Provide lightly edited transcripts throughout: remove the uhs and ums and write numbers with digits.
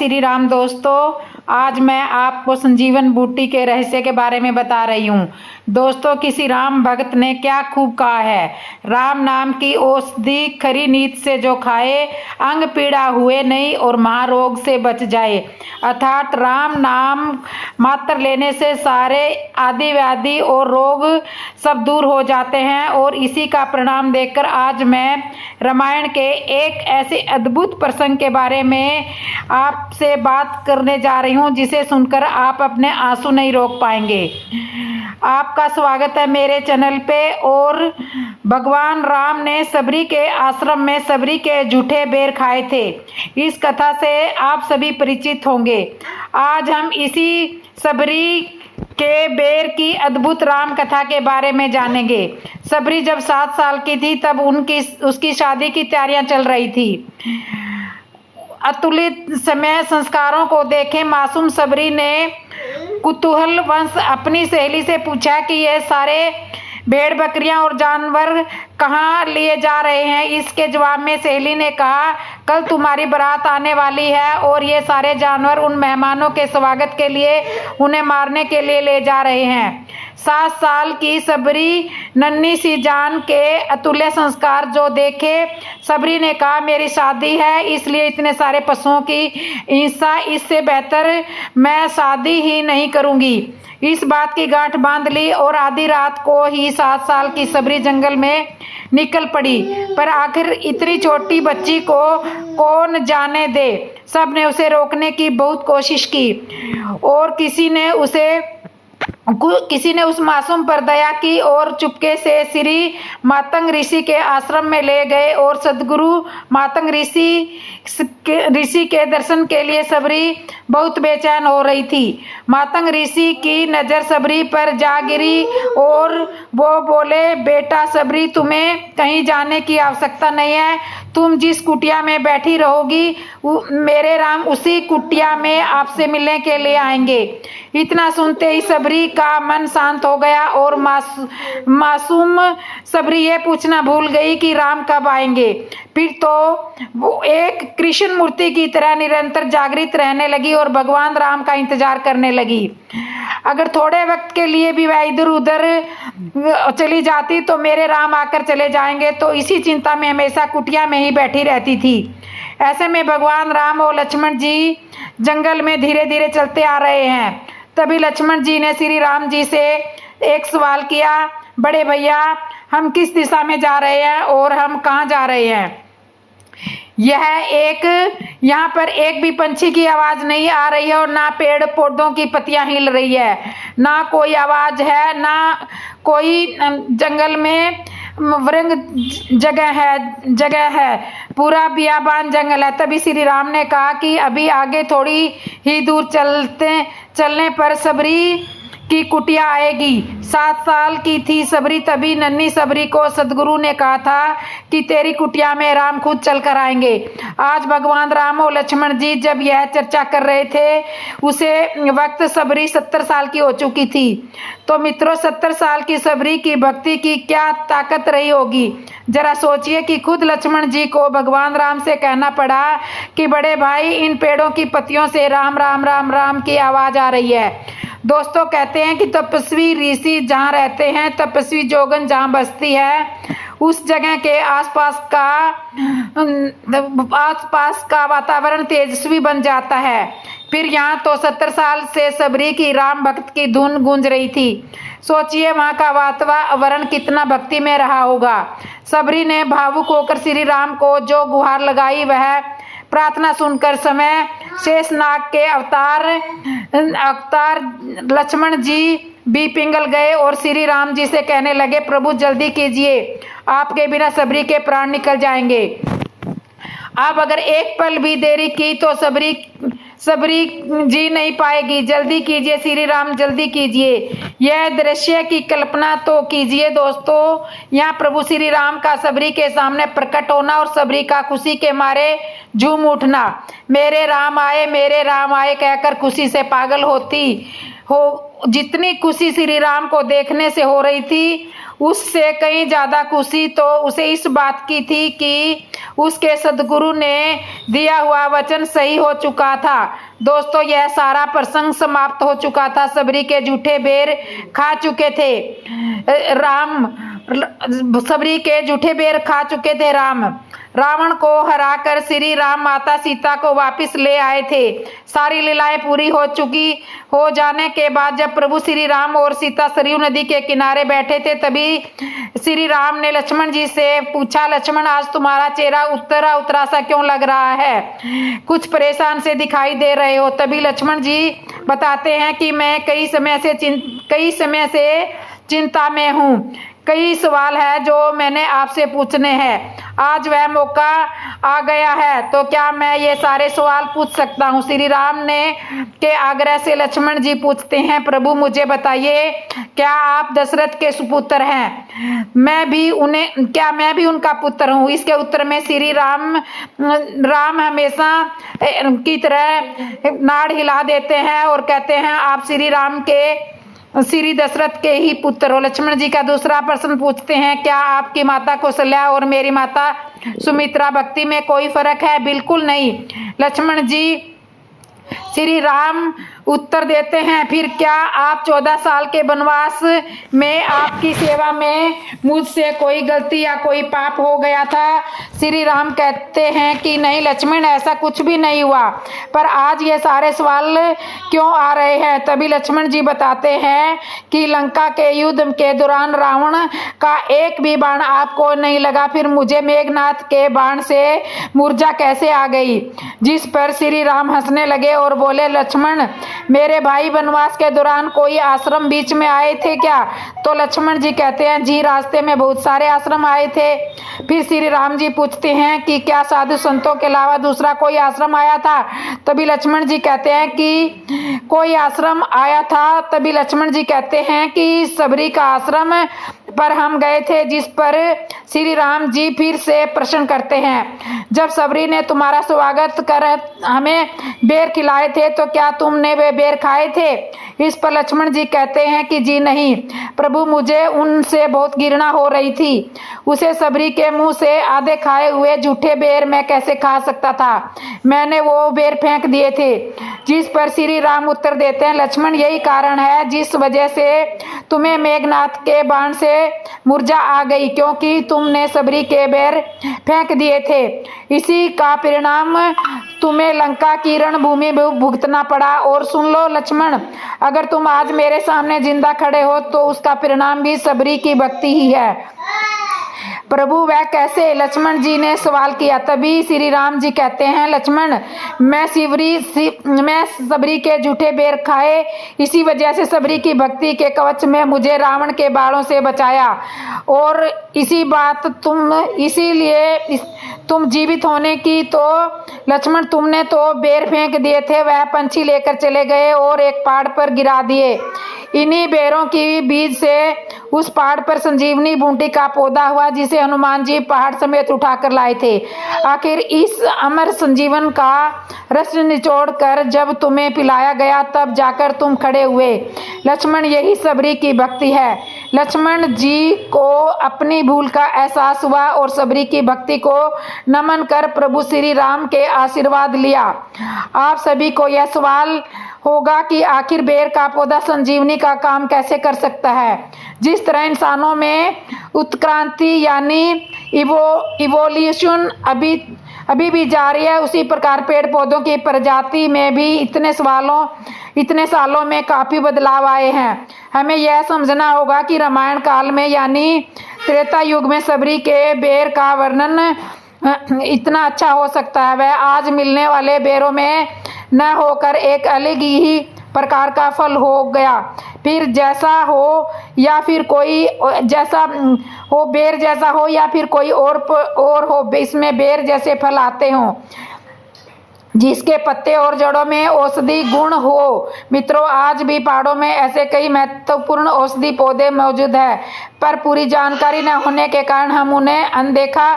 श्री राम दोस्तों, आज मैं आपको संजीवन बूटी के रहस्य के बारे में बता रही हूँ। दोस्तों, किसी राम भक्त ने क्या खूब कहा है, राम नाम की औषधि खरी नीत से जो खाए, अंग पीड़ा हुए नहीं और महारोग से बच जाए। अर्थात राम नाम मात्र लेने से सारे आदि व्याधि और रोग सब दूर हो जाते हैं। और इसी का परिणाम देखकर आज मैं रामायण के एक ऐसे अद्भुत प्रसंग के बारे में आपसे बात करने जा रही हूँ जिसे सुनकर आप अपने आंसू नहीं रोक पाएंगे। आपका स्वागत है मेरे चैनल पे। और भगवान राम ने सबरी के आश्रम में सबरी के झूठे बेर खाए थे, इस कथा से आप सभी परिचित होंगे। आज हम इसी सबरी के बेर की अद्भुत राम कथा के बारे में जानेंगे। सबरी जब 7 साल की थी तब उसकी शादी की तैयारियां चल रही थी। अतुलित समय संस्कारों को देखे मासूम सबरी ने कुतूहल वंश अपनी सहेली से पूछा कि ये सारे भेड़ बकरियां और जानवर कहाँ लिए जा रहे हैं। इसके जवाब में सहेली ने कहा, कल तुम्हारी बारात आने वाली है और ये सारे जानवर उन मेहमानों के स्वागत के लिए उन्हें मारने के लिए ले जा रहे हैं। 7 साल की सबरी नन्ही सी जान के अतुल्य संस्कार जो देखे, सबरी ने कहा, मेरी शादी है इसलिए इतने सारे पशुओं की हिंसा, इससे बेहतर मैं शादी ही नहीं करूंगी। इस बात की गांठ बांध ली और आधी रात को ही 7 साल की सबरी जंगल में निकल पड़ी। पर आखिर इतनी छोटी बच्ची को कौन जाने दे। सब ने उसे रोकने की बहुत कोशिश की और किसी ने उस मासूम पर दया की और चुपके से श्री मातंग ऋषि के आश्रम में ले गए। और सदगुरु मातंग ऋषि के दर्शन के लिए सबरी बहुत बेचैन हो रही थी। मातंग ऋषि की नज़र सबरी पर जा गिरी और वो बोले, बेटा सबरी, तुम्हें कहीं जाने की आवश्यकता नहीं है। तुम जिस कुटिया में बैठी रहोगी मेरे राम उसी कुटिया में आपसे मिलने के लिए आएंगे। इतना सुनते ही सबरी का मन शांत हो गया और मासूम सबरी ये पूछना भूल गई कि राम कब आएंगे। फिर तो वो एक कृष्ण मूर्ति की तरह निरंतर जागृत रहने लगी और भगवान राम का इंतजार करने लगी। अगर थोड़े वक्त के लिए भी वह इधर उधर चली जाती तो मेरे राम आकर चले जाएंगे। तो इसी चिंता में हमेशा कुटिया में ही बैठी रहती थी। ऐसे में भगवान राम और लक्ष्मण जी जंगल में धीरे धीरे चलते आ रहे हैं। तभी लक्ष्मण जी ने श्री राम जी से एक सवाल किया, बड़े भैया, हम किस दिशा में जा रहे हैं और हम कहाँ जा रहे हैं। यहाँ पर एक भी पंछी की आवाज नहीं आ रही है और ना पेड़ पौधों की पत्तियां हिल रही है, ना कोई आवाज है, ना कोई जंगल में वृंग जगह है, पूरा बियाबान जंगल है। तभी श्री राम ने कहा कि अभी आगे थोड़ी ही दूर चलने पर सबरी की कुटिया आएगी। 7 साल की थी सबरी तभी नन्ही सबरी को सदगुरु ने कहा था कि तेरी कुटिया में राम खुद चल कर आएंगे। आज भगवान राम और लक्ष्मण जी जब यह चर्चा कर रहे थे उसे वक्त सबरी 70 साल की हो चुकी थी। तो मित्रों, 70 साल की सबरी की भक्ति की क्या ताकत रही होगी। जरा सोचिए कि खुद लक्ष्मण जी को भगवान राम से कहना पड़ा कि बड़े भाई, इन पेड़ों की पत्तियों से राम राम राम राम की आवाज आ रही है। दोस्तों, कहते हैं कि तपस्वी ऋषि जहाँ रहते हैं, तपस्वी जोगन जहाँ बसती है, उस जगह के आसपास का वातावरण तेजस्वी बन जाता है। फिर यहाँ तो 70 साल से सबरी की राम भक्त की धुन गूंज रही थी। सोचिए वहाँ का वातावरण कितना भक्ति में रहा होगा। सबरी ने भावुक होकर श्री राम को जो गुहार लगाई, वह प्रार्थना सुनकर समय शेषनाग के अवतार लक्ष्मण जी भी पिघल गए और श्री राम जी से कहने लगे, प्रभु जल्दी कीजिए, आपके बिना सबरी के प्राण निकल जाएंगे। आप अगर एक पल भी देरी की तो सबरी जी नहीं पाएगी। जल्दी कीजिए श्री राम, जल्दी कीजिए। यह दृश्य की कल्पना तो कीजिए दोस्तों, यहाँ प्रभु श्री राम का सबरी के सामने प्रकट होना और सबरी का खुशी के मारे झूम उठना, मेरे राम आए कहकर खुशी से पागल होती जितनी खुशी श्री राम को देखने से हो रही थी उससे कहीं ज़्यादा खुशी तो उसे इस बात की थी कि उसके सद्गुरु ने दिया हुआ वचन सही हो चुका था। दोस्तों, यह सारा प्रसंग समाप्त हो चुका था। सबरी के झूठे बेर खा चुके थे सबरी के झूठे बेर खा चुके थे रावण को हराकर श्री राम माता सीता को वापस ले आए थे। सारी लीलाएं पूरी हो जाने के बाद जब प्रभु श्री राम और सीता सरयू नदी के किनारे बैठे थे, तभी श्री राम ने लक्ष्मण जी से पूछा, लक्ष्मण, आज तुम्हारा चेहरा उतरा सा क्यों लग रहा है? कुछ परेशान से दिखाई दे रहे हो। तभी लक्ष्मण जी बताते हैं कि मैं कई समय से चिंता में हूँ। कई सवाल है जो मैंने आपसे पूछने हैं। आज वह मौका आ गया है, तो क्या मैं ये सारे सवाल पूछ सकता हूँ? श्री राम ने के आग्रह से लक्ष्मण जी पूछते हैं, प्रभु मुझे बताइए, क्या आप दशरथ के सुपुत्र हैं? मैं भी उनका पुत्र हूँ। इसके उत्तर में श्री राम हमेशा की तरह नाड़ हिला देते हैं और कहते हैं, आप श्री दशरथ के ही पुत्र हो। लक्ष्मण जी का दूसरा प्रश्न पूछते हैं, क्या आपकी माता कौशल्या और मेरी माता सुमित्रा भक्ति में कोई फर्क है? बिल्कुल नहीं। लक्ष्मण जी श्री राम उत्तर देते हैं, फिर क्या आप 14 साल के वनवास में आपकी सेवा में मुझसे कोई गलती या कोई पाप हो गया था? श्री राम कहते हैं कि नहीं लक्ष्मण, ऐसा कुछ भी नहीं हुआ, पर आज ये सारे सवाल क्यों आ रहे हैं? तभी लक्ष्मण जी बताते हैं कि लंका के युद्ध के दौरान रावण का एक भी बाण आपको नहीं लगा, फिर मुझे मेघनाथ के बाण से मूर्छा कैसे आ गई? जिस पर श्री राम हंसने लगे और बोले, लक्ष्मण, मेरे भाई वनवास के दौरान कोई आश्रम बीच में आए थे क्या? तो लक्ष्मण जी कहते हैं, जी, रास्ते में बहुत सारे आश्रम आए थे। फिर श्री राम जी पूछते हैं कि क्या साधु संतों के अलावा दूसरा कोई आश्रम आया था? तभी लक्ष्मण जी कहते हैं कि कोई आश्रम आया था। तभी लक्ष्मण जी कहते हैं कि सबरी का आश्रम पर हम गए थे, जिस पर श्री राम जी फिर से प्रश्न करते हैं, जब सबरी ने तुम्हारा स्वागत कर हमें बेर खिलाए थे तो क्या तुमने वे बेर खाए थे? इस पर लक्ष्मण जी कहते हैं कि जी नहीं प्रभु, मुझे उनसे बहुत घृणा हो रही थी। उसे सबरी के मुंह से आधे खाए हुए झूठे बेर मैं कैसे खा सकता था? मैंने वो बेर फेंक दिए थे। जिस पर श्री राम उत्तर देते हैं, लक्ष्मण, यही कारण है जिस वजह से तुम्हें मेघनाथ के बाण से मूर्छा आ गई, क्योंकि तुमने सबरी के बेर फेंक दिए थे। इसी का परिणाम तुम्हें लंका की रणभूमि में भुगतना पड़ा। और सुन लो लक्ष्मण, अगर तुम आज मेरे सामने जिंदा खड़े हो तो उसका परिणाम भी सबरी की भक्ति ही है। प्रभु, वह कैसे? लक्ष्मण जी ने सवाल किया। तभी श्री राम जी कहते हैं, लक्ष्मण, मैं सबरी के झूठे बेर खाए, इसी वजह से सबरी की भक्ति के कवच में मुझे रावण के बाणों से बचाया। और इसीलिए तुम जीवित होने की तो लक्ष्मण तुमने तो बेर फेंक दिए थे, वह पंछी लेकर चले गए और एक पहाड़ पर गिरा दिए। इन्हीं बेरों की बीज से उस पहाड़ पर संजीवनी बूटी का पौधा हुआ, जिसे हनुमान जी पहाड़ समेत उठाकर लाए थे। आखिर इस अमर संजीवन का रस निचोड़कर जब तुम्हें पिलाया गया, तब जाकर तुम खड़े हुए। लक्ष्मण, यही सबरी की भक्ति है। लक्ष्मण जी को अपनी भूल का एहसास हुआ और सबरी की भक्ति को नमन कर प्रभु श्री राम के आशीर्वाद लिया। आप सभी को यह सवाल होगा कि आखिर बेर का पौधा संजीवनी का काम कैसे कर सकता है? जिस तरह इंसानों में उत्क्रांति यानी इवोल्यूशन अभी भी जारी है, उसी प्रकार पेड़ पौधों की प्रजाति में भी इतने सालों में काफी बदलाव आए हैं। हमें यह समझना होगा कि रामायण काल में यानी त्रेता युग में सबरी के बेर का वर्णन इतना अच्छा हो सकता है। वह आज मिलने वाले बेरों में न होकर एक अलग ही प्रकार का फल हो गया। फिर जैसा हो या फिर कोई जैसा हो, बेर जैसा हो या फिर कोई और हो, इसमें बेर जैसे फल आते हों। जिसके पत्ते और जड़ों में औषधि गुण हो। मित्रों, आज भी पहाड़ों में ऐसे कई महत्वपूर्ण औषधि पौधे मौजूद हैं, पर पूरी जानकारी न होने के कारण हम उन्हें अनदेखा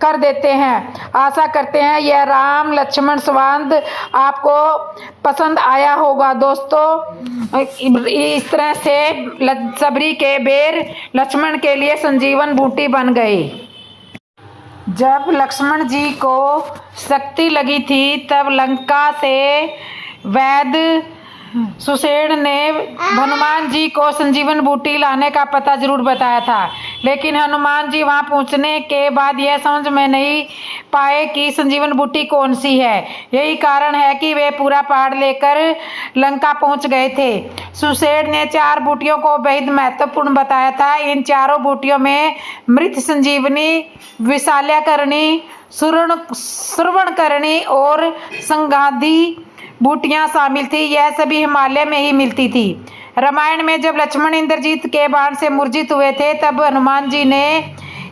कर देते हैं। आशा करते हैं यह राम लक्ष्मण संवाद आपको पसंद आया होगा। दोस्तों, इस तरह से सबरी के बेर लक्ष्मण के लिए संजीवन बूटी बन गई। जब लक्ष्मण जी को शक्ति लगी थी, तब लंका से वैद्य सुषेण ने हनुमान जी को संजीवन बूटी लाने का पता जरूर बताया था, लेकिन हनुमान जी वहां पहुंचने के बाद यह समझ में नहीं पाए कि संजीवन बूटी कौन सी है। यही कारण है कि वे पूरा पहाड़ लेकर लंका पहुंच गए थे। सुषेण ने 4 बूटियों को बेहद महत्वपूर्ण बताया था। इन चारों बूटियों में मृत संजीवनी, विशाल्याकरणी, श्रवणकरणी और संगाधि बूटियां शामिल थी। यह सभी हिमालय में ही मिलती थी। रामायण में जब लक्ष्मण इंद्रजीत के बाण से मूर्छित हुए थे, तब हनुमान जी ने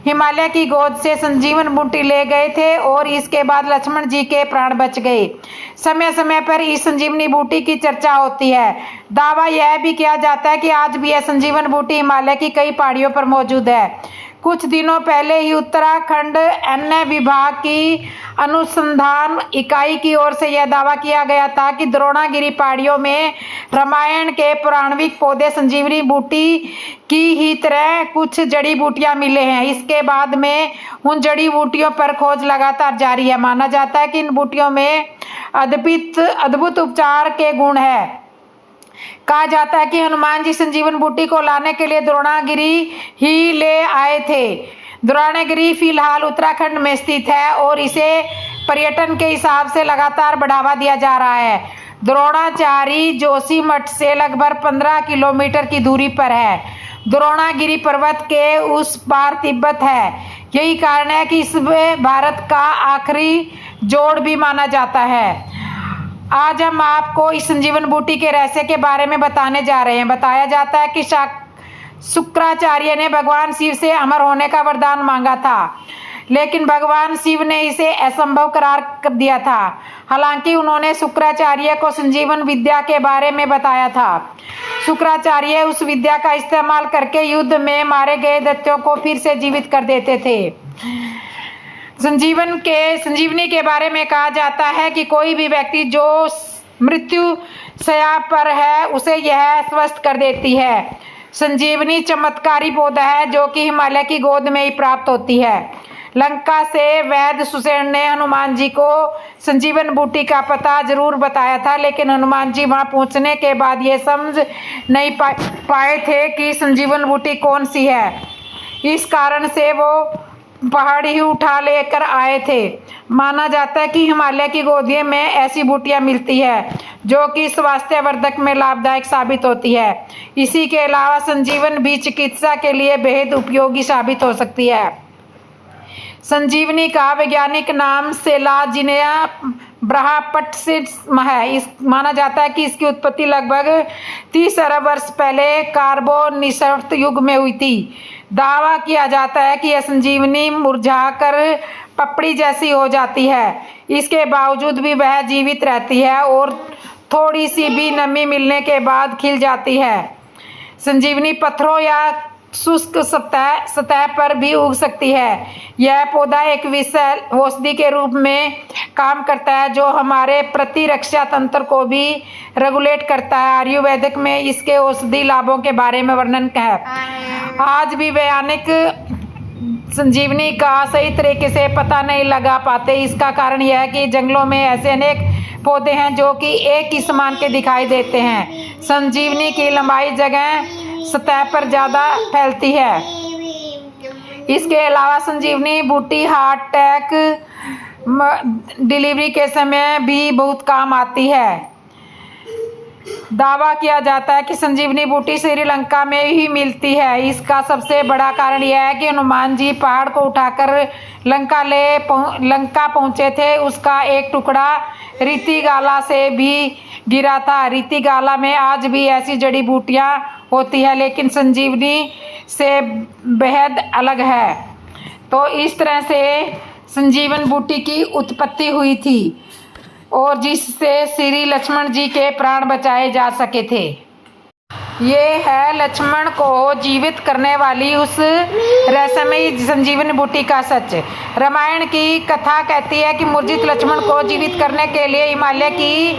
हिमालय की गोद से संजीवन बूटी ले गए थे और इसके बाद लक्ष्मण जी के प्राण बच गए। समय समय पर इस संजीवनी बूटी की चर्चा होती है। दावा यह भी किया जाता है कि आज भी यह संजीवन बूटी हिमालय की कई पहाड़ियों पर मौजूद है। कुछ दिनों पहले ही उत्तराखंड अन्य विभाग की अनुसंधान इकाई की ओर से यह दावा किया गया था कि द्रोणागिरी पहाड़ियों में रामायण के पौराणिक पौधे संजीवनी बूटी की ही तरह कुछ जड़ी बूटियां मिले हैं। इसके बाद में उन जड़ी बूटियों पर खोज लगातार जारी है। माना जाता है कि इन बूटियों में अद्भुत उपचार के गुण है। कहा जाता है कि हनुमान जी संजीवन बूटी को लाने के लिए द्रोणागिरी ही ले आए थे। द्रोणागिरी फिलहाल उत्तराखंड में स्थित है और इसे पर्यटन के हिसाब से लगातार बढ़ावा दिया जा रहा है। द्रोणाचारी जोशीमठ से लगभग 15 किलोमीटर की दूरी पर है। द्रोणागिरी पर्वत के उस पार तिब्बत है। यही कारण है कि इसमें भारत का आखिरी जोड़ भी माना जाता है। आज हम आपको इस संजीवन बूटी के रहस्य के बारे में बताने जा रहे हैं। बताया जाता है कि शुक्राचार्य ने भगवान शिव से अमर होने का वरदान मांगा था, लेकिन भगवान शिव ने इसे असंभव करार कर दिया था। हालांकि उन्होंने शुक्राचार्य को संजीवन विद्या के बारे में बताया था। शुक्राचार्य उस विद्या का इस्तेमाल करके युद्ध में मारे गए दैत्यों को फिर से जीवित कर देते थे। संजीवनी के बारे में कहा जाता है कि कोई भी व्यक्ति जो मृत्यु शैया पर है, उसे यह स्वस्थ कर देती है। संजीवनी चमत्कारी पौधा है जो कि हिमालय की गोद में ही प्राप्त होती है। लंका से वैद्य सुषेण ने हनुमान जी को संजीवन बूटी का पता जरूर बताया था, लेकिन हनुमान जी वहां पहुंचने के बाद ये समझ नहीं पाए थे कि संजीवन बूटी कौन सी है। इस कारण से वो पहाड़ ही उठा लेकर आए थे। माना जाता है कि हिमालय की गोदियों में ऐसी बूटियां मिलती है जो कि स्वास्थ्य वर्धक में लाभदायक साबित होती है। इसी के अलावा संजीवन भी चिकित्सा के लिए बेहद उपयोगी साबित हो सकती है। संजीवनी का वैज्ञानिक नाम सेलाजिनिया ब्राह्मपट्सिस है। माना जाता है कि इसकी उत्पत्ति लगभग 30 अरब वर्ष पहले कार्बोनिफर युग में हुई थी। दावा किया जाता है कि यह संजीवनी मुरझाकर पपड़ी जैसी हो जाती है। इसके बावजूद भी वह जीवित रहती है और थोड़ी सी भी नमी मिलने के बाद खिल जाती है। संजीवनी पत्थरों या शुष्क सतह पर भी उग सकती है। यह पौधा एक विशाल औषधि के रूप में काम करता है जो हमारे प्रतिरक्षा तंत्र को भी रेगुलेट करता है। आयुर्वेदिक में इसके औषधि लाभों के बारे में वर्णन है। आज भी वैज्ञानिक संजीवनी का सही तरीके से पता नहीं लगा पाते। इसका कारण यह है कि जंगलों में ऐसे अनेक पौधे हैं जो कि एक ही समान के दिखाई देते हैं। संजीवनी की लंबाई जगह सतह पर ज़्यादा फैलती है। इसके अलावा संजीवनी बूटी हार्ट अटैक, डिलीवरी के समय भी बहुत काम आती है। दावा किया जाता है कि संजीवनी बूटी श्रीलंका में ही मिलती है। इसका सबसे बड़ा कारण यह है कि हनुमान जी पहाड़ को उठाकर लंका पहुंचे थे। उसका एक टुकड़ा रीतिगाला से भी गिरा था। रीतिगाला में आज भी ऐसी जड़ी बूटियां होती है, लेकिन संजीवनी से बेहद अलग है। तो इस तरह से संजीवन बूटी की उत्पत्ति हुई थी और जिससे श्री लक्ष्मण जी के प्राण बचाए जा सके थे। ये है लक्ष्मण को जीवित करने वाली उस रहस्यमयी संजीवनी बूटी का सच। रामायण की कथा कहती है कि मूर्छित लक्ष्मण को जीवित करने के लिए हिमालय की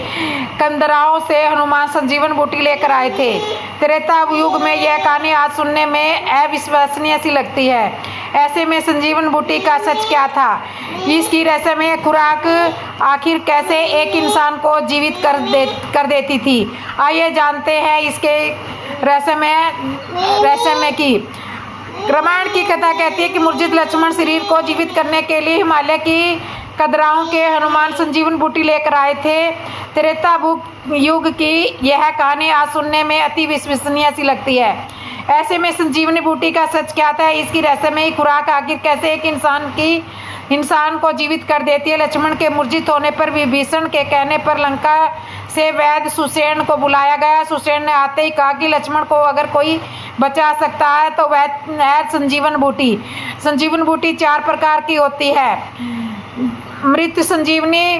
कंदराओं से हनुमान संजीवन बूटी लेकर आए थे। त्रेता युग में यह कहानी आज सुनने में अविश्वसनीय सी लगती है। ऐसे में संजीवन बूटी का सच क्या था? इसकी रहस्यमय खुराक आखिर कैसे एक इंसान को जीवित कर देती थी? आइए जानते हैं इसके रहस्यमय की। रामायण की कथा कहती है कि मूर्छित लक्ष्मण शरीर को जीवित करने के लिए हिमालय की कदराओं के हनुमान संजीवन बूटी लेकर आए थे। त्रेता युग की यह कहानी आज सुनने में अति विश्वसनीय सी लगती है। ऐसे में संजीवनी बूटी का सच क्या था? इसकी रहस्यमयी खुराक आखिर कैसे एक इंसान को जीवित कर देती है? लक्ष्मण के मूर्छित होने पर विभीषण के कहने पर लंका से वैद्य सुषेण को बुलाया गया। सुषेण ने आते ही कहा कि लक्ष्मण को अगर कोई बचा सकता है तो वह है संजीवन बूटी। संजीवन बूटी 4 प्रकार की होती है: मृत संजीवनी,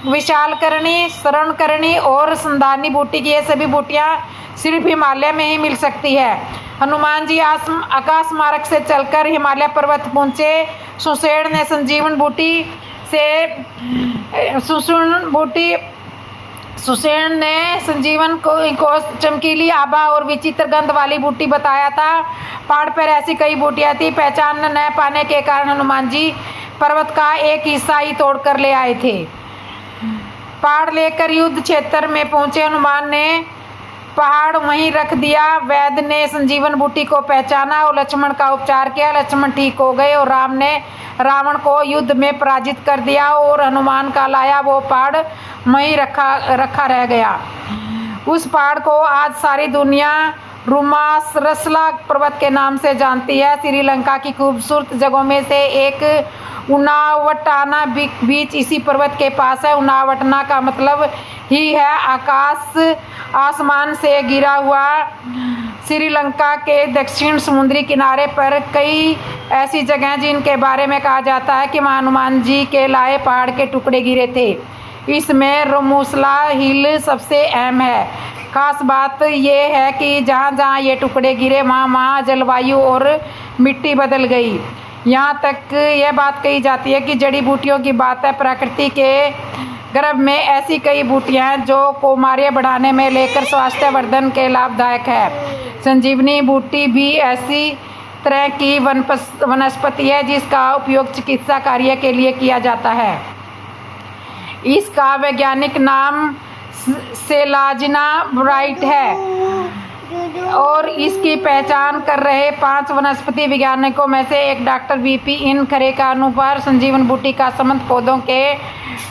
विशालकरणी, शरणकरणी और संधानी बूटी की। ये सभी बूटियां सिर्फ हिमालय में ही मिल सकती है। हनुमान जी आकाश मार्ग से चलकर हिमालय पर्वत पहुंचे। सुषेण ने संजीवन बूटी सुषेण ने संजीवन को चमकीली आभा और विचित्र गंध वाली बूटी बताया था। पहाड़ पर ऐसी कई बूटियां थी। पहचान न पाने के कारण हनुमान जी पर्वत का एक हिस्सा ही तोड़कर ले आए थे। पहाड़ लेकर युद्ध क्षेत्र में पहुंचे हनुमान ने पहाड़ वहीं रख दिया। वैद्य ने संजीवन बूटी को पहचाना और लक्ष्मण का उपचार किया। लक्ष्मण ठीक हो गए और राम ने रावण को युद्ध में पराजित कर दिया और हनुमान का लाया वो पहाड़ वहीं रखा रह गया। उस पहाड़ को आज सारी दुनिया रुमासरसला पर्वत के नाम से जानती है। श्रीलंका की खूबसूरत जगहों में से एक उनावटाना बीच इसी पर्वत के पास है। उनावटना का मतलब ही है आसमान से गिरा हुआ। श्रीलंका के दक्षिण समुद्री किनारे पर कई ऐसी जगह जिनके बारे में कहा जाता है कि वहाँ हनुमान जी के लाए पहाड़ के टुकड़े गिरे थे। इसमें रमूसला हिल सबसे अहम है। खास बात यह है कि जहाँ जहाँ ये टुकड़े गिरे वहाँ जलवायु और मिट्टी बदल गई। यहाँ तक यह बात कही जाती है कि जड़ी बूटियों की बात है, प्रकृति के गर्भ में ऐसी कई बूटियाँ हैं जो कौमार्य बढ़ाने में लेकर स्वास्थ्य वर्धन के लाभदायक है। संजीवनी बूटी भी ऐसी तरह की वनस्पति है जिसका उपयोग चिकित्सा कार्य के लिए किया जाता है। इसका वैज्ञानिक नाम सेलाजिना ब्राइट है और इसकी पहचान कर रहे 5 वनस्पति वैज्ञानिकों में से एक डॉक्टर वीपी इन खरे का अनुसार संजीवन बूटी का संबंध पौधों के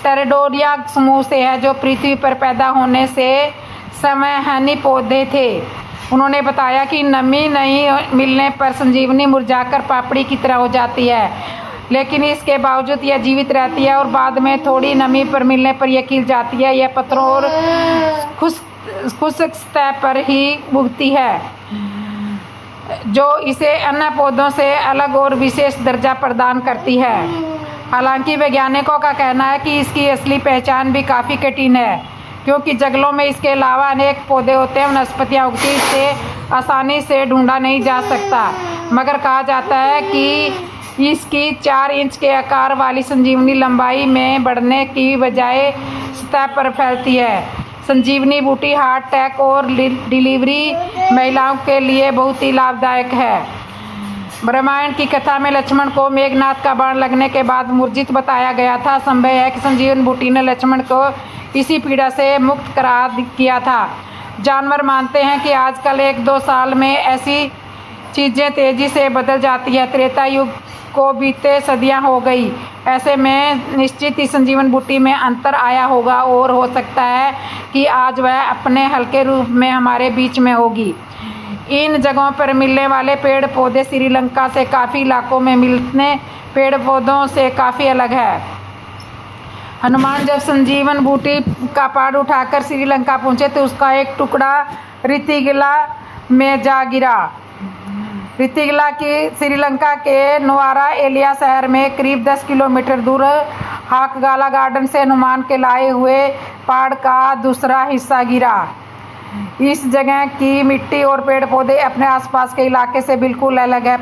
टेरेडोरिया समूह से है जो पृथ्वी पर पैदा होने से समयहानी पौधे थे। उन्होंने बताया कि नमी नहीं मिलने पर संजीवनी मुरझाकर पापड़ी की तरह हो जाती है, लेकिन इसके बावजूद यह जीवित रहती है और बाद में थोड़ी नमी पर मिलने पर यह खिल जाती है। यह पत्थरों और खुश्क सतह पर ही उगती है, जो इसे अन्य पौधों से अलग और विशेष दर्जा प्रदान करती है। हालांकि वैज्ञानिकों का कहना है कि इसकी असली पहचान भी काफ़ी कठिन है, क्योंकि जंगलों में इसके अलावा अनेक पौधे होते हैं। वनस्पतियाँ उगती इसे आसानी से ढूंढा नहीं जा सकता, मगर कहा जाता है कि इसकी 4 इंच के आकार वाली संजीवनी लंबाई में बढ़ने की बजाय सतह पर फैलती है। संजीवनी बूटी हार्ट अटैक और डिलीवरी महिलाओं के लिए बहुत ही लाभदायक है। रामायण की कथा में लक्ष्मण को मेघनाथ का बाण लगने के बाद मूर्छित बताया गया था। संभव है कि संजीवन बूटी ने लक्ष्मण को इसी पीड़ा से मुक्त करा किया था। जानवर मानते हैं कि आजकल 1-2 साल में ऐसी चीज़ें तेज़ी से बदल जाती है। त्रेता युग को बीते सदियां हो गई। ऐसे में निश्चित ही संजीवन बूटी में अंतर आया होगा और हो सकता है कि आज वह अपने हल्के रूप में हमारे बीच में होगी। इन जगहों पर मिलने वाले पेड़ पौधे श्रीलंका से काफ़ी इलाकों में मिलने पेड़ पौधों से काफ़ी अलग है। हनुमान जब संजीवन बूटी का पहाड़ उठाकर श्रीलंका पहुंचे तो उसका एक टुकड़ा रितिगला में जा गिरा। रितिगला की श्रीलंका के नुआरा एलिया शहर में करीब 10 किलोमीटर दूर हाकगाला गार्डन से हनुमान के लाए हुए पहाड़ का दूसरा हिस्सा गिरा। इस जगह की मिट्टी और पेड़ पौधे अपने आसपास के इलाके से बिल्कुल अलग है।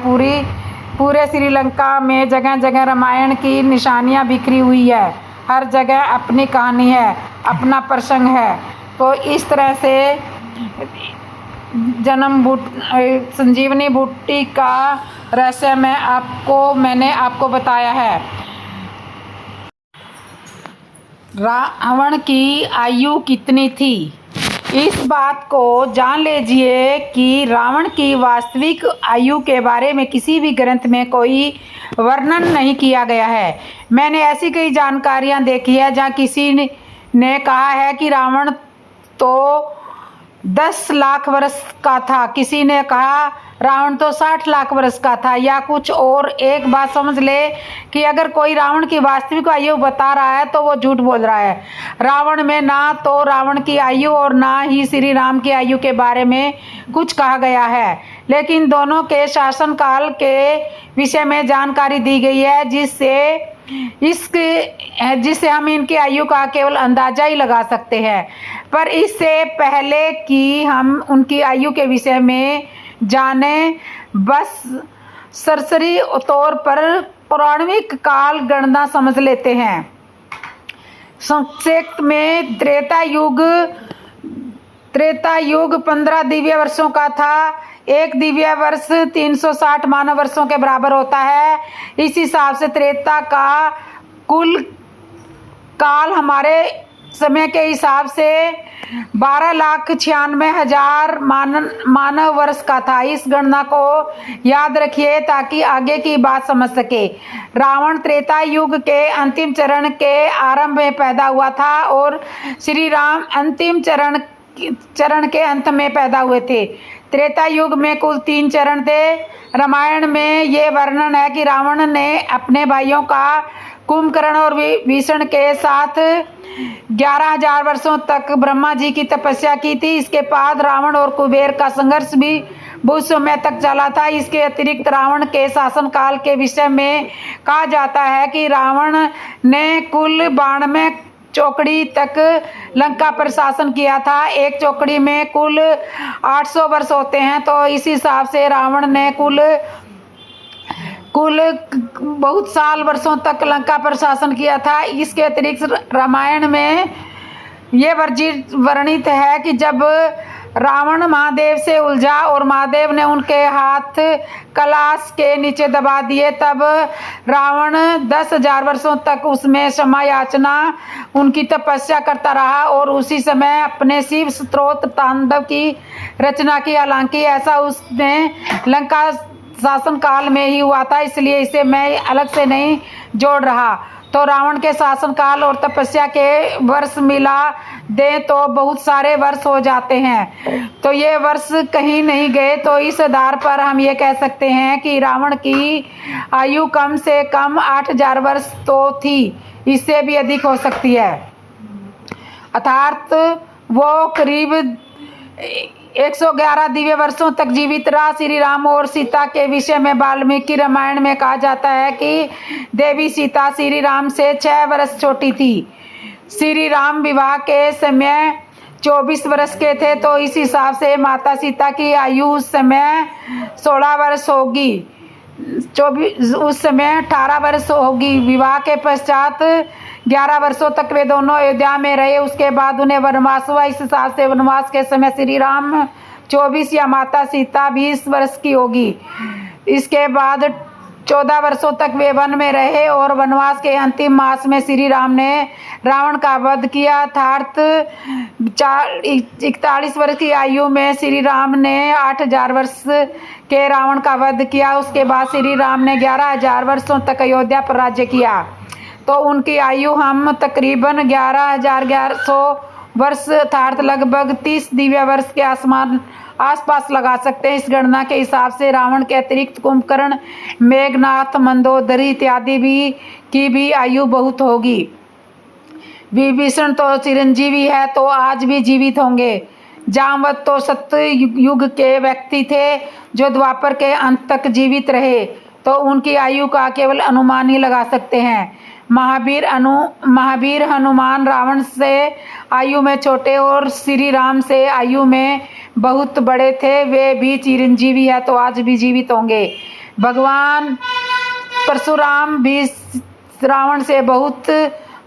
पूरे श्रीलंका में जगह जगह रामायण की निशानियां बिखरी हुई है। हर जगह अपनी कहानी है, अपना प्रसंग है। तो इस तरह से संजीवनी बूटी का रहस्य मैंने आपको बताया है। रावण की आयु कितनी थी? इस बात को जान लीजिए कि रावण की वास्तविक आयु के बारे में किसी भी ग्रंथ में कोई वर्णन नहीं किया गया है। मैंने ऐसी कई जानकारियां देखी है जहां किसी ने कहा है कि रावण तो 10 लाख वर्ष का था, किसी ने कहा रावण तो 60 लाख वर्ष का था या कुछ और। एक बात समझ ले कि अगर कोई रावण की वास्तविक आयु बता रहा है तो वो झूठ बोल रहा है। रावण में ना तो रावण की आयु और ना ही श्री राम की आयु के बारे में कुछ कहा गया है, लेकिन दोनों के शासनकाल के विषय में जानकारी दी गई है जिससे हम इनकी आयु का केवल अंदाजा ही लगा सकते हैं। पर इससे पहले कि हम उनकी आयु के विषय में जाने, बस सरसरी तौर पर पौराणिक काल गणना समझ लेते हैं। संक्षेप में त्रेता युग 15 दिव्य वर्षों का था। एक दिव्य वर्ष 360 मानव वर्षों के बराबर होता है। इस हिसाब से त्रेता का कुल काल हमारे समय के हिसाब से 12,96,000 मानव वर्ष का था। इस गणना को याद रखिए ताकि आगे की बात समझ सके। रावण त्रेता युग के अंतिम चरण के आरंभ में पैदा हुआ था और श्री राम अंतिम चरण के अंत में पैदा हुए थे। त्रेता युग में कुल 3 चरण थे। रामायण में ये वर्णन है कि रावण ने अपने भाइयों का कुंभकर्ण और विभीषण के साथ 11,000 वर्षों तक ब्रह्मा जी की तपस्या की थी। इसके बाद रावण और कुबेर का संघर्ष भी बहुत समय तक चला था। इसके अतिरिक्त रावण के शासनकाल के विषय में कहा जाता है कि रावण ने कुल 92 चौकड़ी तक लंका पर शासन किया था। एक चौकड़ी में कुल 800 वर्ष होते हैं, तो इस हिसाब से रावण ने कुल बहुत साल वर्षों तक लंका पर शासन किया था। इसके अतिरिक्त रामायण में ये वर्णित है कि जब रावण महादेव से उलझा और महादेव ने उनके हाथ कलाश के नीचे दबा दिए, तब रावण 10,000 वर्षों तक उसमें क्षमा याचना उनकी तपस्या करता रहा और उसी समय अपने शिव स्त्रोत तांडव की रचना की। हालांकि ऐसा उसने लंका शासन काल में ही हुआ था, इसलिए इसे मैं अलग से नहीं जोड़ रहा। तो रावण के शासन काल और तपस्या के वर्ष मिला दें तो बहुत सारे वर्ष हो जाते हैं। तो ये वर्ष कहीं नहीं गए। तो इस आधार पर हम ये कह सकते हैं कि रावण की आयु कम से कम 8,000 वर्ष तो थी, इससे भी अधिक हो सकती है। अर्थात वो करीब 111 दिव्य वर्षों तक जीवित रहा। श्री राम और सीता के विषय में वाल्मीकि रामायण में कहा जाता है कि देवी सीता श्री राम से 6 वर्ष छोटी थी। श्री राम विवाह के समय 24 वर्ष के थे, तो इस हिसाब से माता सीता की आयु उस समय 16 वर्ष होगी। उस समय 18 वर्ष होगी। विवाह के पश्चात 11 वर्षों तक वे दोनों अयोध्या में रहे। उसके बाद उन्हें वनवास हुआ। इस हिसाब से वनवास के समय श्री राम 24 या माता सीता 20 वर्ष की होगी। इसके बाद 14 वर्षों तक वे वन में रहे और वनवास के अंतिम मास में श्री राम ने रावण का वध किया। अर्थात 41 वर्ष की आयु में श्री राम ने 8,000 वर्ष के रावण का वध किया। उसके बाद श्री राम ने 11,000 वर्षों तक अयोध्या पर राज्य किया। तो उनकी आयु हम तकरीबन 11,100 वर्ष अर्थात लगभग 30 दिव्य वर्ष के आसपास लगा सकते हैं। इस गणना के हिसाब से रावण के अतिरिक्त कुंभकर्ण, मेघनाथ, मंदोदरी इत्यादि की भी आयु बहुत होगी। विभीषण तो चिरंजीवी है, तो आज भी जीवित होंगे। जामवंत तो सत्य युग के व्यक्ति थे जो द्वापर के अंत तक जीवित रहे, तो उनकी आयु का केवल अनुमान ही लगा सकते हैं। महावीर हनुमान रावण से आयु में छोटे और श्री राम से आयु में बहुत बड़े थे। वे भी चिरंजीवी है तो आज भी जीवित होंगे। भगवान परशुराम भी रावण से बहुत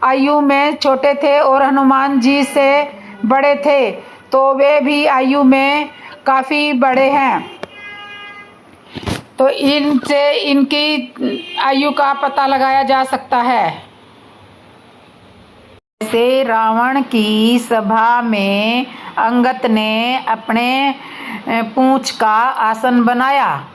आयु में छोटे थे और हनुमान जी से बड़े थे तो वे भी आयु में काफ़ी बड़े हैं। तो इनसे इनकी आयु का पता लगाया जा सकता है। जैसे रावण की सभा में अंगद ने अपने पूंछ का आसन बनाया।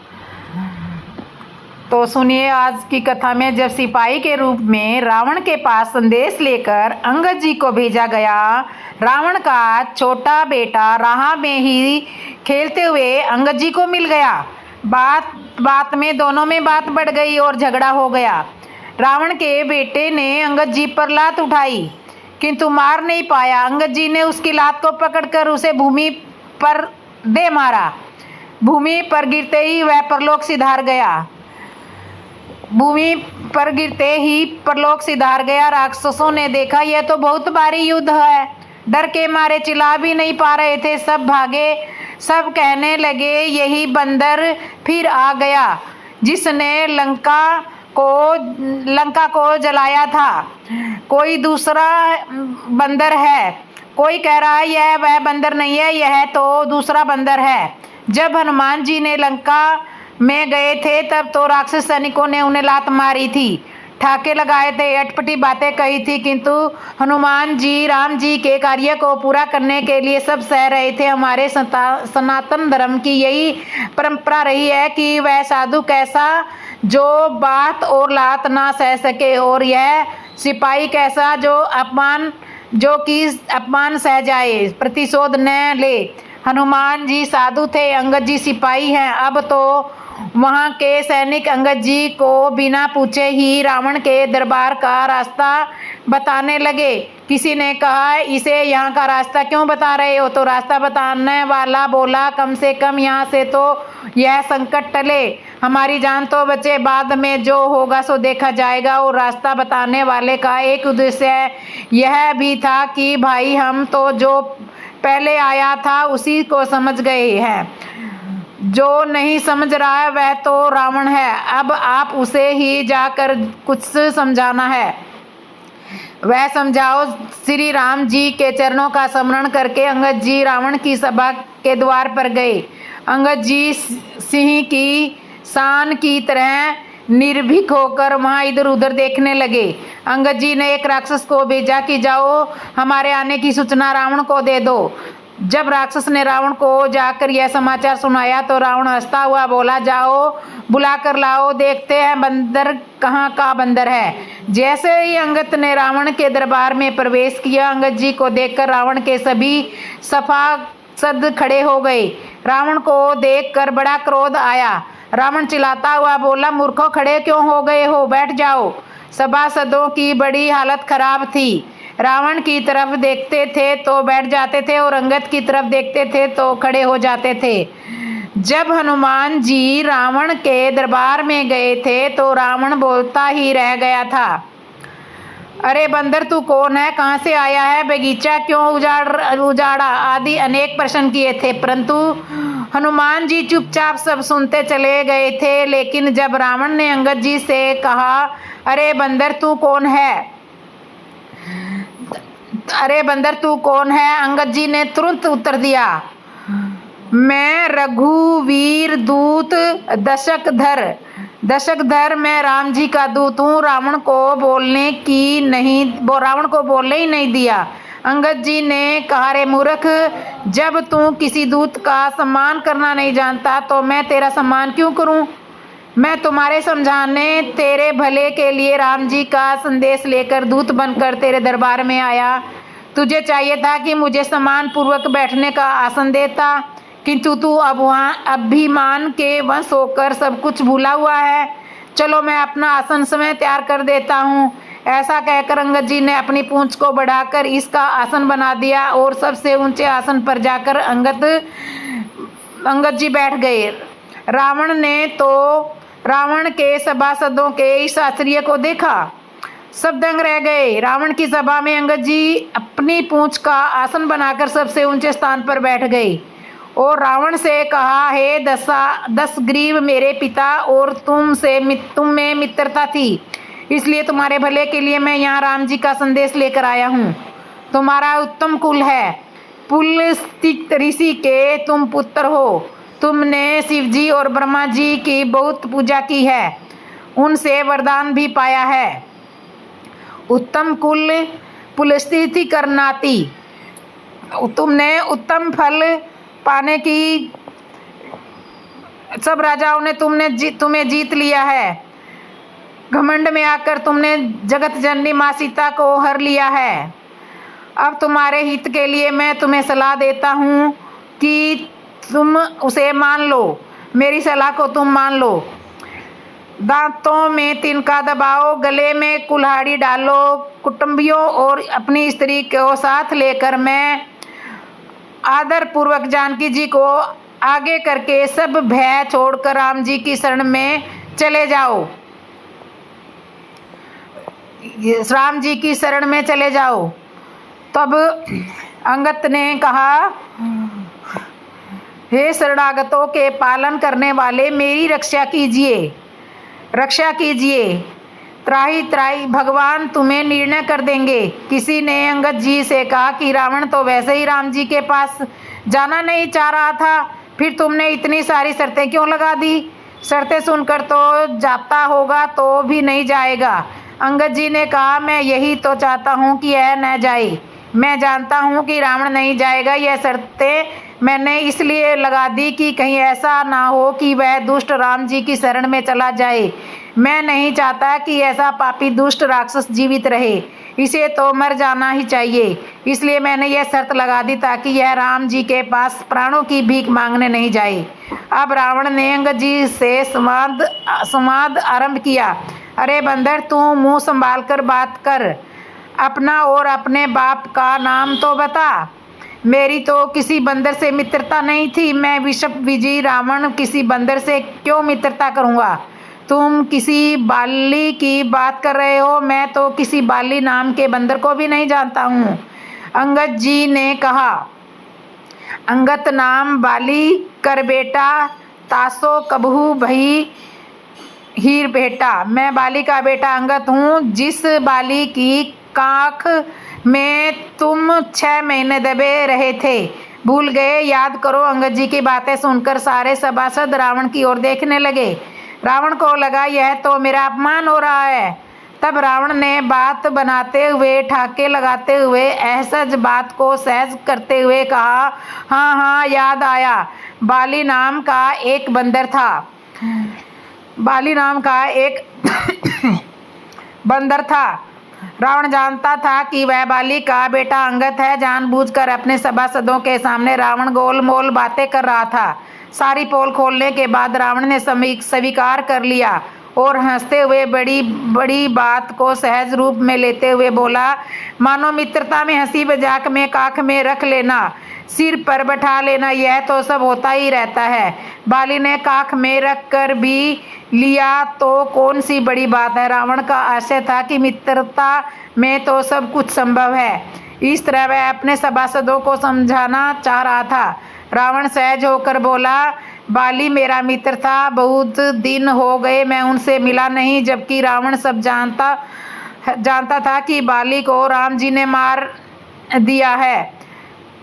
तो सुनिए आज की कथा में, जब सिपाही के रूप में रावण के पास संदेश लेकर अंगद जी को भेजा गया, रावण का छोटा बेटा राह में ही खेलते हुए अंगद जी को मिल गया। बात में दोनों में बात बढ़ गई और झगड़ा हो गया। रावण के बेटे ने अंगद जी पर लात उठाई किंतु मार नहीं पाया। अंगद जी ने उसकी लात को पकड़कर उसे भूमि पर दे मारा। भूमि पर गिरते ही वह परलोक सिधार गया। भूमि पर गिरते ही परलोक सिधार गया। राक्षसों ने देखा यह तो बहुत भारी युद्ध है, डर के मारे चिल्ला भी नहीं पा रहे थे। सब भागे। सब कहने लगे यही बंदर फिर आ गया जिसने लंका को जलाया था। कोई दूसरा बंदर है। कोई कह रहा है यह वह बंदर नहीं है, यह तो दूसरा बंदर है। जब हनुमान जी ने लंका में गए थे तब तो राक्षस सैनिकों ने उन्हें लात मारी थी, ठाके लगाए थे, अटपटी बातें कही थी, किंतु हनुमान जी राम जी के कार्य को पूरा करने के लिए सब सह रहे थे। हमारे सनातन धर्म की यही परंपरा रही है कि वह साधु कैसा जो बात और लात ना सह सके, और यह सिपाही कैसा जो कि अपमान सह जाए, प्रतिशोध न ले। हनुमान जी साधु थे, अंगद जी सिपाही हैं। अब तो वहाँ के सैनिक अंगद जी को बिना पूछे ही रावण के दरबार का रास्ता बताने लगे। किसी ने कहा इसे यहाँ का रास्ता क्यों बता रहे हो? तो रास्ता बताने वाला बोला कम से कम यहाँ से तो यह संकट टले, हमारी जान तो बचे, बाद में जो होगा सो देखा जाएगा। और रास्ता बताने वाले का एक उद्देश्य यह भी था कि भाई हम तो जो पहले आया था उसी को समझ गए हैं, जो नहीं समझ रहा है वह तो रावण है। अब आप उसे ही जाकर कुछ समझाना है, वह समझाओ। श्री राम जी के चरणों का स्मरण करके अंगद जी रावण की सभा के द्वार पर गए। अंगद जी सिंह की शान की तरह निर्भीक होकर वहां इधर उधर देखने लगे। अंगद जी ने एक राक्षस को भेजा कि जाओ हमारे आने की सूचना रावण को दे दो। जब राक्षस ने रावण को जाकर यह समाचार सुनाया तो रावण हंसता हुआ बोला जाओ बुला कर लाओ, देखते हैं बंदर कहाँ का बंदर है। जैसे ही अंगद ने रावण के दरबार में प्रवेश किया, अंगद जी को देखकर रावण के सभी सभासद खड़े हो गए। रावण को देखकर बड़ा क्रोध आया। रावण चिल्लाता हुआ बोला मूर्खों, खड़े क्यों हो गए हो, बैठ जाओ। सभासदों की बड़ी हालत खराब थी। रावण की तरफ देखते थे तो बैठ जाते थे और अंगद की तरफ देखते थे तो खड़े हो जाते थे। जब हनुमान जी रावण के दरबार में गए थे तो रावण बोलता ही रह गया था, अरे बंदर तू कौन है, कहाँ से आया है, बगीचा क्यों उजाड़ा आदि अनेक प्रश्न किए थे, परंतु हनुमान जी चुपचाप सब सुनते चले गए थे। लेकिन जब रावण ने अंगद जी से कहा अरे बंदर तू कौन है, अंगद जी ने तुरंत उत्तर दिया मैं रघुवीर दूत दशकधर मैं राम जी का दूत हूँ। रावण को बोलने ही नहीं दिया। अंगद जी ने कहा रे मूर्ख, जब तू किसी दूत का सम्मान करना नहीं जानता तो मैं तेरा सम्मान क्यों करूं? मैं तुम्हारे समझाने तेरे भले के लिए राम जी का संदेश लेकर दूत बनकर तेरे दरबार में आया। तुझे चाहिए था कि मुझे सम्मान पूर्वक बैठने का आसन देता, किंतु तू अब वहाँ अभिमान के वश होकर सब कुछ भूला हुआ है। चलो मैं अपना आसन समय तैयार कर देता हूँ। ऐसा कहकर अंगद जी ने अपनी पूंछ को बढ़ाकर इसका आसन बना दिया और सबसे ऊंचे आसन पर जाकर अंगद जी बैठ गए। रावण ने तो रावण के सभासदों के इस आश्चर्य को देखा। सब दंग रह गए। रावण की सभा में अंगद जी अपनी पूंछ का आसन बनाकर सबसे ऊंचे स्थान पर बैठ गए और रावण से कहा, हे दस ग्रीव मेरे पिता और तुम में मित्रता थी, इसलिए तुम्हारे भले के लिए मैं यहाँ राम जी का संदेश लेकर आया हूँ। तुम्हारा उत्तम कुल है, पुलस्त्य ऋषि के तुम पुत्र हो। तुमने शिव जी और ब्रह्मा जी की बहुत पूजा की है, उनसे वरदान भी पाया है। उत्तम कुल पुलस्त्य करनाती, तुमने उत्तम फल पाने की सब राजाओं ने तुम्हें जीत लिया है। घमंड में आकर तुमने जगत जननी माँ सीता को हर लिया है। अब तुम्हारे हित के लिए मैं तुम्हें सलाह देता हूँ कि तुम उसे मान लो, मेरी सलाह को तुम मान लो। दांतों में तिनका दबाओ, गले में कुल्हाड़ी डालो, कुटुंबियों और अपनी स्त्री को साथ लेकर मैं आदर पूर्वक जानकी जी को आगे करके सब भय छोड़कर राम जी की शरण में चले जाओ। राम जी की शरण में चले जाओ। तब अंगद ने कहा, हे शरणागतों के पालन करने वाले, मेरी रक्षा कीजिए, रक्षा कीजिए। त्राही त्राही भगवान तुम्हें निर्णय कर देंगे। किसी ने अंगद जी से कहा कि रावण तो वैसे ही राम जी के पास जाना नहीं चाह रहा था, फिर तुमने इतनी सारी शर्तें क्यों लगा दी? शर्तें सुनकर तो जाता होगा तो भी नहीं जाएगा। अंगद जी ने कहा, मैं यही तो चाहता हूँ कि यह न जाए। मैं जानता हूँ कि रावण नहीं जाएगा। यह शर्तें मैंने इसलिए लगा दी कि कहीं ऐसा ना हो कि वह दुष्ट राम जी की शरण में चला जाए। मैं नहीं चाहता कि ऐसा पापी दुष्ट राक्षस जीवित रहे, इसे तो मर जाना ही चाहिए। इसलिए मैंने यह शर्त लगा दी ताकि यह राम जी के पास प्राणों की भीख मांगने नहीं जाए। अब रावण ने अंगद जी से संवाद आरंभ किया। अरे बंदर, तू मुंह संभाल कर बात कर, अपना और अपने बाप का नाम तो बता। मेरी तो किसी बंदर से मित्रता नहीं थी। मैं विश्व विजयी रावण किसी बंदर से क्यों मित्रता करूँगा? तुम किसी बाली की बात कर रहे हो। मैं तो किसी बाली नाम के बंदर को भी नहीं जानता हूँ। अंगद जी ने कहा, अंगत नाम बाली कर बेटा, तासो कबहू भई हीर बेटा। मैं बाली का बेटा अंगद हूँ, जिस बाली की काख में तुम 6 महीने दबे रहे थे। भूल गए? याद करो। अंगद जी की बातें सुनकर सारे सभासद रावण की ओर देखने लगे। रावण को लगा यह तो मेरा अपमान हो रहा है। तब रावण ने बात बनाते हुए, ठाके लगाते हुए, असहज बात को सहज करते हुए कहा, हाँ हाँ याद आया। बाली नाम का एक बंदर था। बाली नाम का एक बंदर था। रावण जानता था कि वह बाली का बेटा अंगद है। जानबूझकर अपने सभासदों के सामने रावण गोलमोल बातें कर रहा था। सारी पोल खोलने के बाद रावण ने स्वीकार कर लिया और हंसते हुए बड़ी बड़ी बात को सहज रूप में लेते हुए बोला, मानो मित्रता में हंसी मजाक में काख में रख लेना, सिर पर बैठा लेना, यह तो सब होता ही रहता है। बाली ने काख में रख कर भी लिया तो कौन सी बड़ी बात है। रावण का आशय था कि मित्रता में तो सब कुछ संभव है। इस तरह वह अपने सभासदों को समझाना चाह रहा था। रावण सहज होकर बोला, बाली मेरा मित्र था, बहुत दिन हो गए मैं उनसे मिला नहीं। जबकि रावण सब जानता था कि बाली को राम जी ने मार दिया है,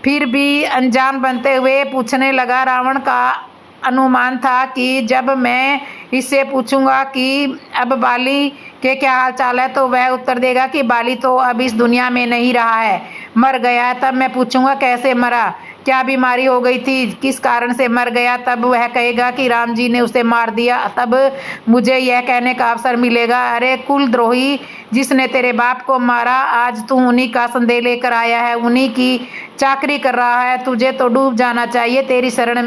फिर भी अनजान बनते हुए पूछने लगा। रावण का अनुमान था कि जब मैं इससे पूछूंगा कि अब बाली के क्या हाल चाल है, तो वह उत्तर देगा कि बाली तो अब इस दुनिया में नहीं रहा है, मर गया है। तब मैं पूछूंगा कैसे मरा, क्या बीमारी हो गई थी, किस कारण से मर गया, तब वह कहेगा कि राम जी ने उसे मार दिया। तब मुझे यह कहने का अवसर मिलेगा, अरे कुलद्रोही, जिसने तेरे बाप को मारा, आज तू उन्हीं का संदेह लेकर आया है, उन्हीं की चाकरी कर रहा है। तुझे तो डूब जाना चाहिए।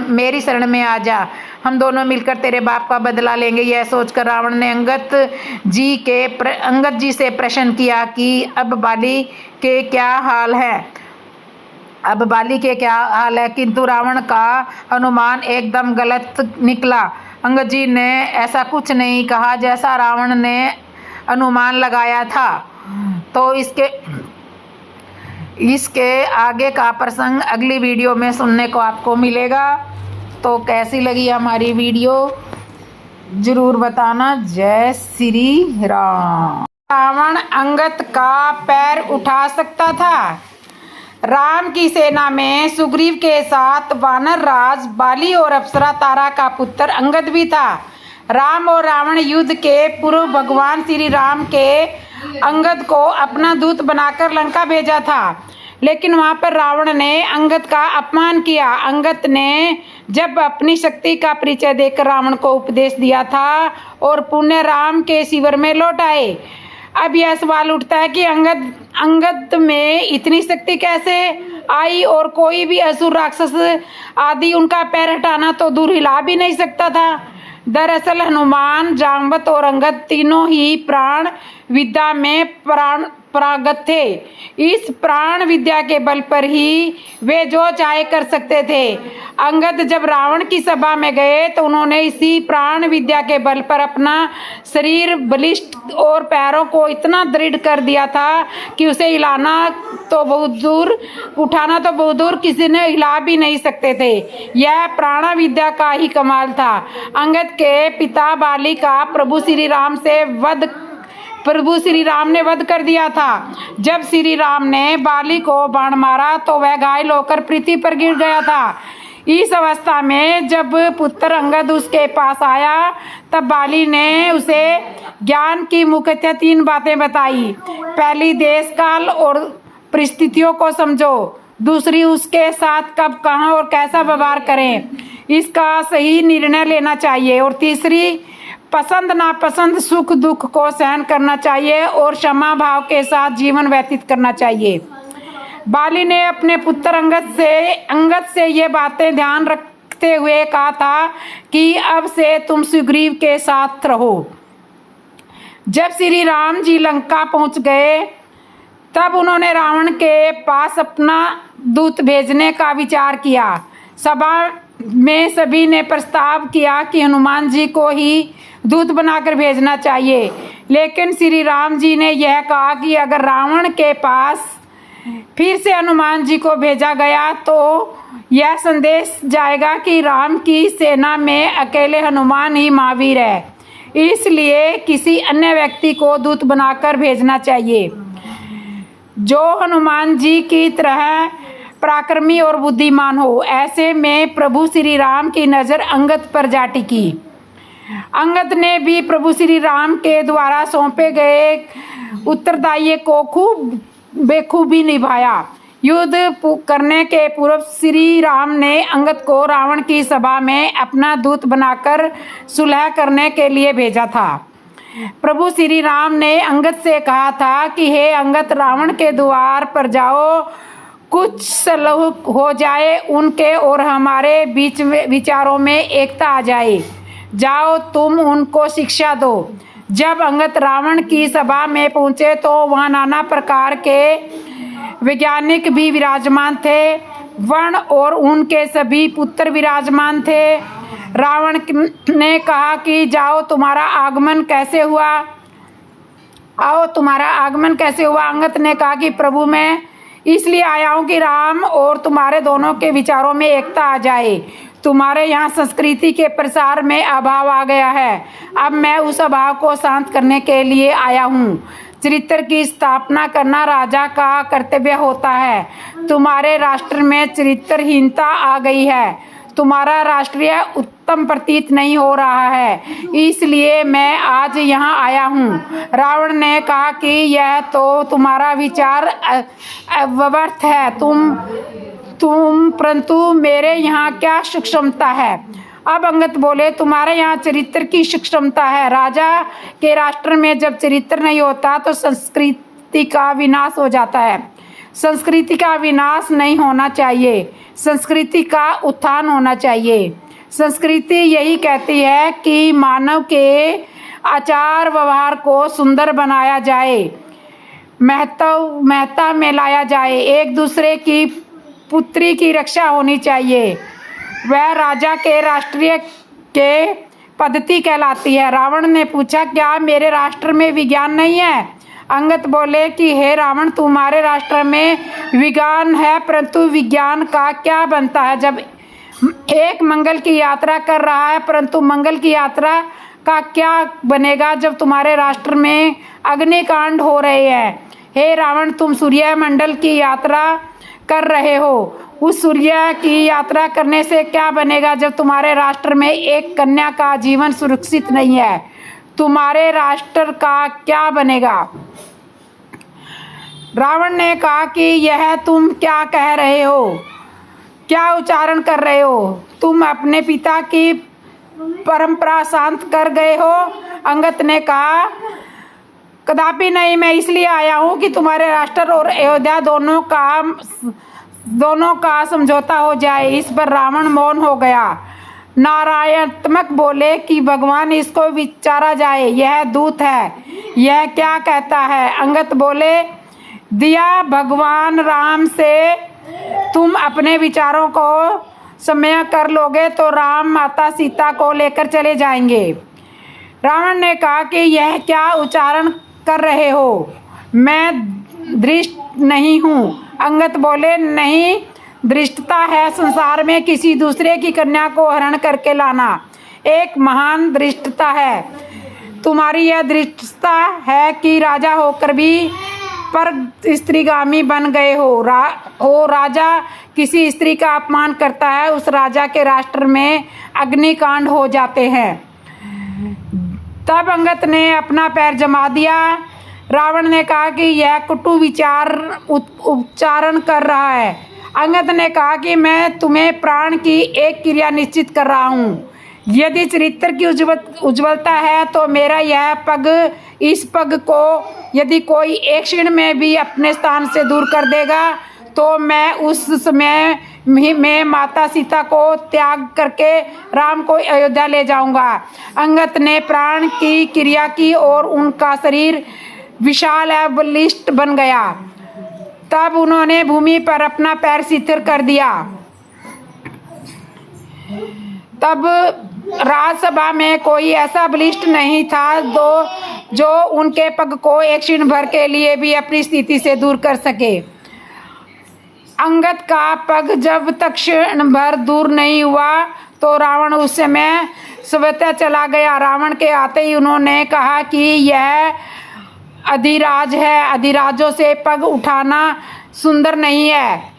मेरी शरण में आ जा, हम दोनों मिलकर तेरे बाप का बदला लेंगे। यह सोचकर रावण ने अंगद जी से प्रश्न किया कि अब बाली के क्या हाल है। किंतु रावण का अनुमान एकदम गलत निकला। अंगद जी ने ऐसा कुछ नहीं कहा जैसा रावण ने अनुमान लगाया था। तो इसके आगे का प्रसंग अगली वीडियो में सुनने को आपको मिलेगा। तो कैसी लगी हमारी वीडियो जरूर बताना। जय श्री राम। रावण अंगद का पैर उठा सकता था। राम की सेना में सुग्रीव के साथ वानर राज बाली और अप्सरा तारा का पुत्र अंगद भी था। राम और रावण युद्ध के पूर्व भगवान श्री राम के अंगद को अपना दूत बनाकर लंका भेजा था, लेकिन वहां पर रावण ने अंगद का अपमान किया। अंगद ने जब अपनी शक्ति का परिचय देकर रावण को उपदेश दिया था और पुण्य राम के शिविर में लौट आए। अब यह सवाल उठता है कि अंगद में इतनी शक्ति कैसे आई, और कोई भी असुर राक्षस आदि उनका पैर हटाना तो दूर हिला भी नहीं सकता था। दरअसल हनुमान, जांबवत और अंगद तीनों ही प्राण विद्या में पारंगत थे। इस प्राण विद्या के बल पर ही वे जो चाहे कर सकते थे। अंगद जब रावण की सभा में गए तो उन्होंने इसी प्राण विद्या के बल पर अपना शरीर बलिष्ठ और पैरों को इतना दृढ़ कर दिया था कि उसे हिलाना तो बहुत दूर, उठाना तो बहुत दूर, किसी ने हिला भी नहीं सकते थे। यह प्राण विद्या का ही कमाल था। अंगद के पिता बाली का प्रभु श्री राम ने वध कर दिया था। जब श्री राम ने बाली को बाण मारा तो वह घायल होकर पृथ्वी पर गिर गया था। इस अवस्था में जब पुत्र अंगद उसके पास आया तब बाली ने उसे ज्ञान की मुख्यतः 3 बातें बताई। पहली, देश काल और परिस्थितियों को समझो। दूसरी, उसके साथ कब, कहाँ और कैसा व्यवहार करें, इसका सही निर्णय लेना चाहिए। और तीसरी, पसंद नापसंद, सुख दुख को सहन करना चाहिए और क्षमा भाव के साथ जीवन व्यतीत करना चाहिए। बाली ने अपने पुत्र अंगद से ये बातें ध्यान रखते हुए कहा था कि अब से तुम सुग्रीव के साथ रहो। जब श्री राम जी लंका पहुंच गए तब उन्होंने रावण के पास अपना दूत भेजने का विचार किया। सभा में सभी ने प्रस्ताव किया कि हनुमान जी को ही दूत बनाकर भेजना चाहिए, लेकिन श्री राम जी ने यह कहा कि अगर रावण के पास फिर से हनुमान जी को भेजा गया तो यह संदेश जाएगा कि राम की सेना में अकेले हनुमान ही महावीर है, इसलिए किसी अन्य व्यक्ति को दूत बनाकर भेजना चाहिए जो हनुमान जी की तरह पराक्रमी और बुद्धिमान हो। ऐसे में प्रभु श्री राम की नज़र अंगद पर जा टिकी। अंगद ने भी प्रभु श्री राम के द्वारा सौंपे गए उत्तरदायित्व को बेखूबी निभाया। युद्ध करने के पूर्व श्री राम ने अंगद को रावण की सभा में अपना दूत बनाकर सुलह करने के लिए भेजा था। प्रभु श्री राम ने अंगद से कहा था कि हे अंगद, रावण के द्वार पर जाओ, कुछ सलह हो जाए, उनके और हमारे बीच विचारों में एकता आ जाए। जाओ, तुम उनको शिक्षा दो। जब अंगद रावण की सभा में पहुंचे तो वहां नाना प्रकार के वैज्ञानिक भी विराजमान थे। वर्ण और उनके सभी पुत्र विराजमान थे। रावण ने कहा कि जाओ, तुम्हारा आगमन कैसे हुआ? आओ, तुम्हारा आगमन कैसे हुआ? अंगद ने कहा कि प्रभु, मैं इसलिए आया हूँ कि राम और तुम्हारे दोनों के विचारों में एकता आ जाए। तुम्हारे यहाँ संस्कृति के प्रसार में अभाव आ गया है। अब मैं उस अभाव को शांत करने के लिए आया हूँ। चरित्र की स्थापना करना राजा का कर्तव्य होता है। तुम्हारे राष्ट्र में चरित्रहीनता आ गई है। तुम्हारा राष्ट्रीय उत्तम प्रतीत नहीं हो रहा है, इसलिए मैं आज यहाँ आया हूँ। रावण ने कहा कि यह तो तुम्हारा विचार व्यर्थ है, परंतु मेरे यहाँ क्या सूक्ष्मता है? अब अंगद बोले, तुम्हारे यहाँ चरित्र की सूक्ष्मता है। राजा के राष्ट्र में जब चरित्र नहीं होता तो संस्कृति का विनाश हो जाता है। संस्कृति का विनाश नहीं होना चाहिए, संस्कृति का उत्थान होना चाहिए। संस्कृति यही कहती है कि मानव के आचार व्यवहार को सुंदर बनाया जाए, महत्ता में लाया जाए, एक दूसरे की पुत्री की रक्षा होनी चाहिए। वह राजा के राष्ट्रीय के पद्धति कहलाती है। रावण ने पूछा, क्या मेरे राष्ट्र में विज्ञान नहीं है? अंगद बोले कि हे रावण, तुम्हारे राष्ट्र में विज्ञान है, परंतु विज्ञान का क्या बनता है जब एक मंगल की यात्रा कर रहा है, परंतु मंगल की यात्रा का क्या बनेगा जब तुम्हारे राष्ट्र में अग्निकांड हो रहे हैं। हे रावण, तुम सूर्य मंडल की यात्रा कर रहे हो, उस सूर्य की यात्रा करने से क्या बनेगा जब तुम्हारे राष्ट्र में एक कन्या का जीवन सुरक्षित नहीं है। तुम्हारे राष्ट्र का क्या बनेगा। रावण ने कहा कि यह तुम क्या कह रहे हो, क्या उच्चारण कर रहे हो, तुम अपने पिता की परंपरा शांत कर गए हो। अंगद ने कहा, कदापि नहीं, मैं इसलिए आया हूँ कि तुम्हारे राष्ट्र और अयोध्या दोनों का समझौता हो जाए। इस पर रावण मौन हो गया। नारायणात्मक बोले कि भगवान, इसको विचारा जाए, यह दूत है, यह क्या कहता है। अंगद बोले, दिया भगवान राम से तुम अपने विचारों को समय कर लोगे तो राम माता सीता को लेकर चले जाएंगे। रावण ने कहा कि यह क्या उच्चारण कर रहे हो, मैं दृष्ट नहीं हूँ। अंगद बोले, नहीं, दृष्टता है संसार में किसी दूसरे की कन्या को हरण करके लाना, एक महान दृष्टता है। तुम्हारी यह दृष्टता है कि राजा होकर भी पर स्त्रीगामी बन गए हो। राजा किसी स्त्री का अपमान करता है, उस राजा के राष्ट्र में अग्निकांड हो जाते हैं। तब अंगद ने अपना पैर जमा दिया। रावण ने कहा कि यह कुटु विचार उच्चारण कर रहा है। अंगद ने कहा कि मैं तुम्हें प्राण की एक क्रिया निश्चित कर रहा हूँ। यदि चरित्र की उज्ज्वलता है तो मेरा यह पग, इस पग को यदि कोई एक क्षण में भी अपने स्थान से दूर कर देगा तो मैं उस समय में माता सीता को त्याग करके राम को अयोध्या ले जाऊंगा। अंगद ने प्राण की क्रिया की और उनका शरीर विशाल बलिष्ठ बन गया। तब उन्होंने भूमि पर अपना पैर शिथिल कर दिया। तब राजसभा में कोई ऐसा बलिष्ठ नहीं था जो उनके पग को एक क्षण भर के लिए भी अपनी स्थिति से दूर कर सके। अंगद का पग जब तक क्षण भर दूर नहीं हुआ तो रावण उस समय स्वतः चला गया। रावण के आते ही उन्होंने कहा कि यह अधिराज है, अधिराजों से पग उठाना सुंदर नहीं है।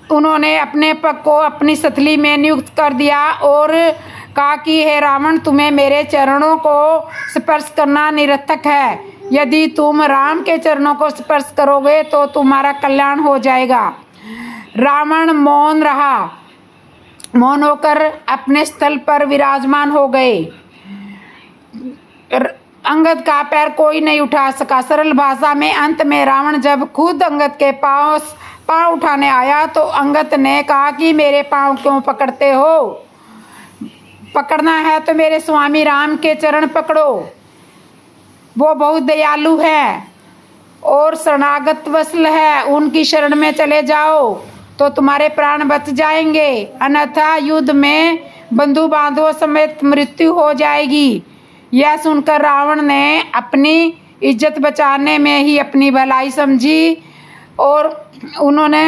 उन्होंने अपने पग को अपनी सथली में नियुक्त कर दिया और कहा कि हे रावण, तुम्हें मेरे चरणों को स्पर्श करना निरर्थक है। यदि तुम राम के चरणों को स्पर्श करोगे तो तुम्हारा कल्याण हो जाएगा। रावण मौन रहा, मौन होकर अपने स्थल पर विराजमान हो गए। अंगद का पैर कोई नहीं उठा सका। सरल भाषा में अंत में रावण जब खुद अंगद के पाँव उठाने आया तो अंगद ने कहा कि मेरे पाँव क्यों पकड़ते हो, पकड़ना है तो मेरे स्वामी राम के चरण पकड़ो, वो बहुत दयालु है और शरणागत वत्सल है, उनकी शरण में चले जाओ तो तुम्हारे प्राण बच जाएंगे, अन्यथा युद्ध में बंधु बांधवों समेत मृत्यु हो जाएगी। यह सुनकर रावण ने अपनी इज्जत बचाने में ही अपनी भलाई समझी और उन्होंने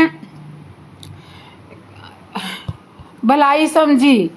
भलाई समझी